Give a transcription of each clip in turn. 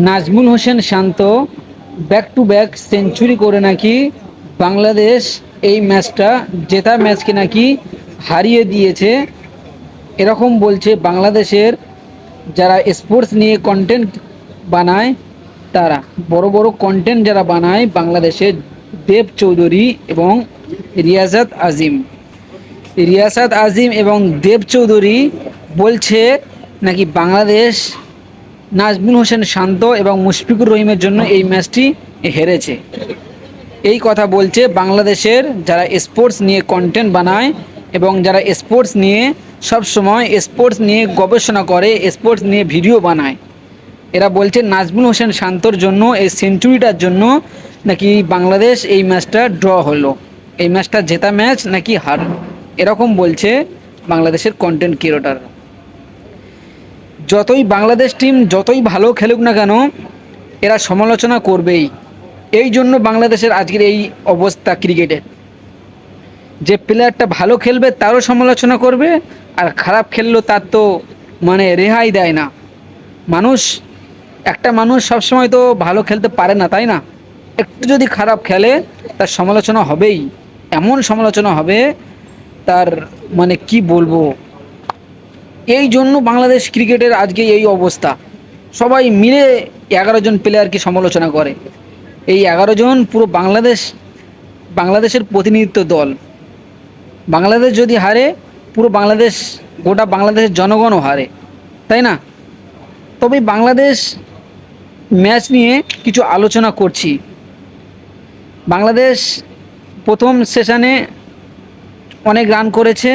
Nazmul Hossain Shanto back to back century করে নাকি বাংলাদেশ এই ম্যাচটা জেতা ম্যাচকে নাকি হারিয়ে দিয়েছে, এরকম বলছে বাংলাদেশের যারা স্পোর্টস নিয়ে কন্টেন্ট বানায়। তারা বড় বড় কন্টেন্ট যারা বানায় বাংলাদেশের দেব চৌধুরী এবং রিয়াসাত আজিম রিয়াসাত আজিম এবং দেব চৌধুরী বলছে নাকি বাংলাদেশ নাজমুল হোসেন শান্ত এবং মুশফিকুর রহিমের জন্য এই ম্যাচটি হেরেছে। এই কথা বলছে বাংলাদেশের যারা স্পোর্টস নিয়ে কন্টেন্ট বানায় এবং যারা স্পোর্টস নিয়ে সব সময় স্পোর্টস নিয়ে গবেষণা করে, স্পোর্টস নিয়ে ভিডিও বানায়। এরা বলছে নাজমুল হোসেন শান্তর জন্য এই সেঞ্চুরিটার জন্য নাকি বাংলাদেশ এই ম্যাচটা ড্র হলো, এই ম্যাচটা জেতা ম্যাচ নাকি হার, এরকম বলছে বাংলাদেশের কন্টেন্ট ক্রিয়েটর। যতই বাংলাদেশ টিম যতই ভালো খেলুক না কেন এরা সমালোচনা করবেই। এই জন্য বাংলাদেশের আজকের এই অবস্থা ক্রিকেটের, যে প্লেয়ারটা ভালো খেলবে তারও সমালোচনা করবে, আর খারাপ খেললেও তার তো মানে রেহাই দেয় না মানুষ। একটা মানুষ সবসময় তো ভালো খেলতে পারে না, তাই না? একটু যদি খারাপ খেলে তার সমালোচনা হবেই, এমন সমালোচনা হবে তার মানে কি বলবো। এই জন্য বাংলাদেশ ক্রিকেটের আজকে এই অবস্থা, সবাই মিলে 11 জন প্লেয়ারকে সমালোচনা করে। এই 11 জন পুরো বাংলাদেশের প্রতিনিধিত্ব দল। বাংলাদেশ যদি হারে পুরো বাংলাদেশ, গোটা বাংলাদেশের জনগণও হারে, তাই না? তবে বাংলাদেশ ম্যাচ নিয়ে কিছু আলোচনা করছি। বাংলাদেশ প্রথম সেশনে অনেক রান করেছে,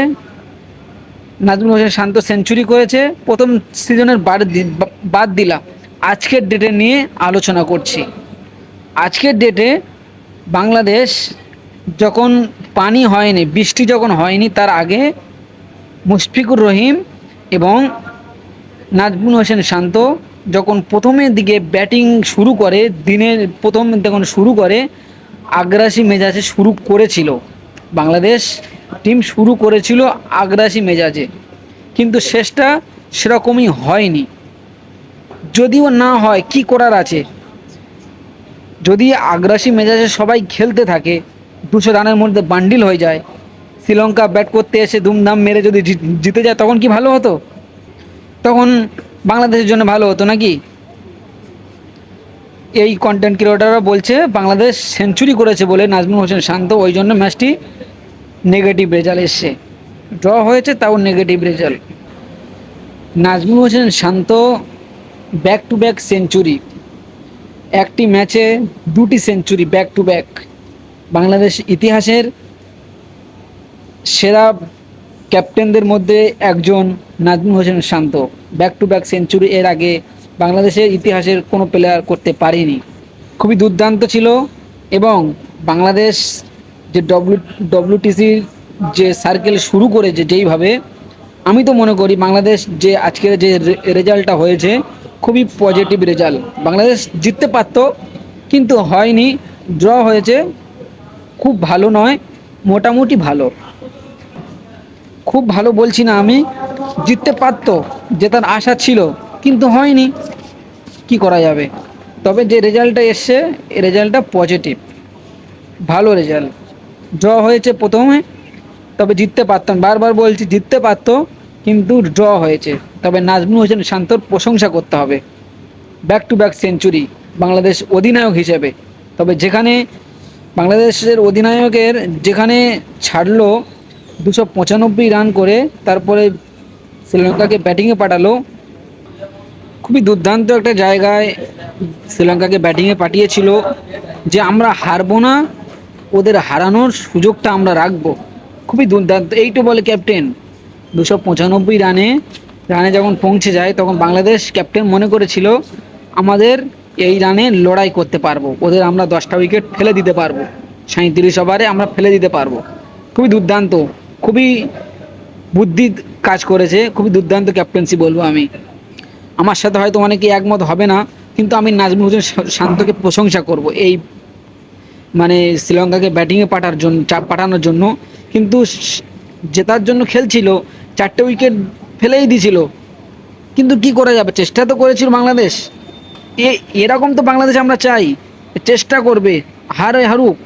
নাজমুল হোসেন শান্ত সেঞ্চুরি করেছে, প্রথম সিজনের বাদ দিলাম। আজকের ডেটে নিয়ে আলোচনা করছি। আজকের ডেটে বাংলাদেশ যখন পানি হয়নি, বৃষ্টি যখন হয়নি, তার আগে মুশফিকুর রহিম এবং নাজমুল হোসেন শান্ত যখন প্রথমের দিকে ব্যাটিং শুরু করে, দিনের প্রথম যখন শুরু করে আগ্রাসী মেজাজে শুরু করেছিল, বাংলাদেশ টিম শুরু করেছিল আগ্রাসী মেজাজে, কিন্তু শেষটা সেরকমই হয়নি। যদিও না হয় কি করার আছে, যদি আগ্রাসী মেজাজে সবাই খেলতে থাকে 200 রানের মধ্যে বান্ডিল হয়ে যায়, শ্রীলঙ্কা ব্যাট করতে এসে ধুমধাম মেরে যদি জিতে যায় তখন কি ভালো হতো? তখন বাংলাদেশের জন্য ভালো হতো নাকি? এই কন্টেন্ট ক্রিয়েটররা বলছে বাংলাদেশ সেঞ্চুরি করেছে বলে নাজমুল হোসেন শান্ত, ওই জন্য ম্যাচটি নেগেটিভ রেজাল্ট এসছে। ড্র হয়েছে তাও negative result. Najmul Hossain Shanto back to back century, একটি ম্যাচে 2টি century back to back, Bangladesh ইতিহাসের সেরা ক্যাপ্টেনদের মধ্যে একজন Najmul Hossain Shanto. Back to back century এর আগে বাংলাদেশের ইতিহাসের কোনো প্লেয়ার করতে পারেনি। খুবই দুর্দান্ত ছিল। এবং বাংলাদেশ যে ডব্লিউটিসির যে সার্কেল শুরু করেছে যেইভাবে, আমি তো মনে করি বাংলাদেশ যে আজকের যে রেজাল্টটা হয়েছে খুবই পজিটিভ রেজাল্ট। বাংলাদেশ জিততে পারত কিন্তু হয়নি, ড্র হয়েছে। খুব ভালো নয়, মোটামুটি ভালো। খুব ভালো বলছি না আমি, জিততে পারতো, জেতার আশা ছিল কিন্তু হয়নি, কি করা যাবে। তবে যে রেজাল্টটা এসছে এই রেজাল্টটা পজিটিভ, ভালো রেজাল্ট। ড্র হয়েছে প্রথমে, তবে জিততে পারতাম, বারবার বলছি জিততে পারতো কিন্তু ড্র হয়েছে। তবে নাজমুল হোসেন শান্তর প্রশংসা করতে হবে, back to back century Bangladesh অধিনায়ক হিসেবে। তবে যেখানে বাংলাদেশের অধিনায়কের যেখানে ছাড়লো 295 রান করে, তারপরে শ্রীলঙ্কাকে ব্যাটিংয়ে পাঠালো, খুবই দুর্দান্ত একটা জায়গায় শ্রীলঙ্কাকে ব্যাটিংয়ে পাঠিয়েছিল যে আমরা হারবো না, ওদের হারানোর সুযোগটা আমরা রাখবো। খুবই দুর্দান্ত, এইটু বলে ক্যাপ্টেন। 295 রানে যখন পৌঁছে যায় তখন বাংলাদেশ ক্যাপ্টেন মনে করেছিল আমাদের এই রানে লড়াই করতে পারবো, ওদের আমরা 10টা উইকেট ফেলে দিতে পারবো, 37 ওভারে আমরা ফেলে দিতে পারবো। খুবই দুর্দান্ত, খুবই বুদ্ধি কাজ করেছে, খুবই দুর্দান্ত ক্যাপ্টেন্সি বলবো আমি। আমার সাথে হয়তো অনেকে একমত হবে না, কিন্তু আমি নাজমুল হোসেন শান্তকে প্রশংসা করব এই মানে শ্রীলঙ্কাকে ব্যাটিংয়ে পাঠানোর জন্য। কিন্তু জেতার জন্য খেলছিল, 4টে উইকেট ফেলেই দিয়েছিল, কিন্তু কি করা যাবে, চেষ্টা তো করেছিল বাংলাদেশ। এরকম তো বাংলাদেশ আমরা চাই, চেষ্টা করবে, হারুক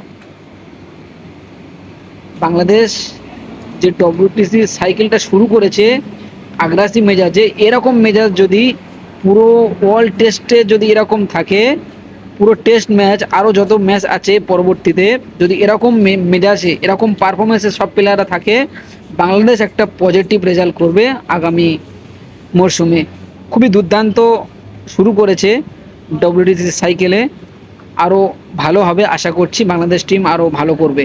বাংলাদেশ। যে ডব্লিউটিসি সাইকেলটা শুরু করেছে আগ্রাসী মেজাজে, এরকম মেজাজ যদি পুরো ওয়ার্ল্ড টেস্টে যদি এরকম থাকে, পুরো টেস্ট ম্যাচ আরও যত ম্যাচ আছে পরবর্তীতে যদি এরকম মেজাজে এরকম পারফরমেন্সে সব প্লেয়াররা থাকে, বাংলাদেশ একটা পজিটিভ রেজাল্ট করবে আগামী মরশুমে। খুবই দুর্দান্ত শুরু করেছে ডব্লিউটিসি সাইকেলে, আরও ভালো হবে আশা করছি, বাংলাদেশ টিম আরও ভালো করবে।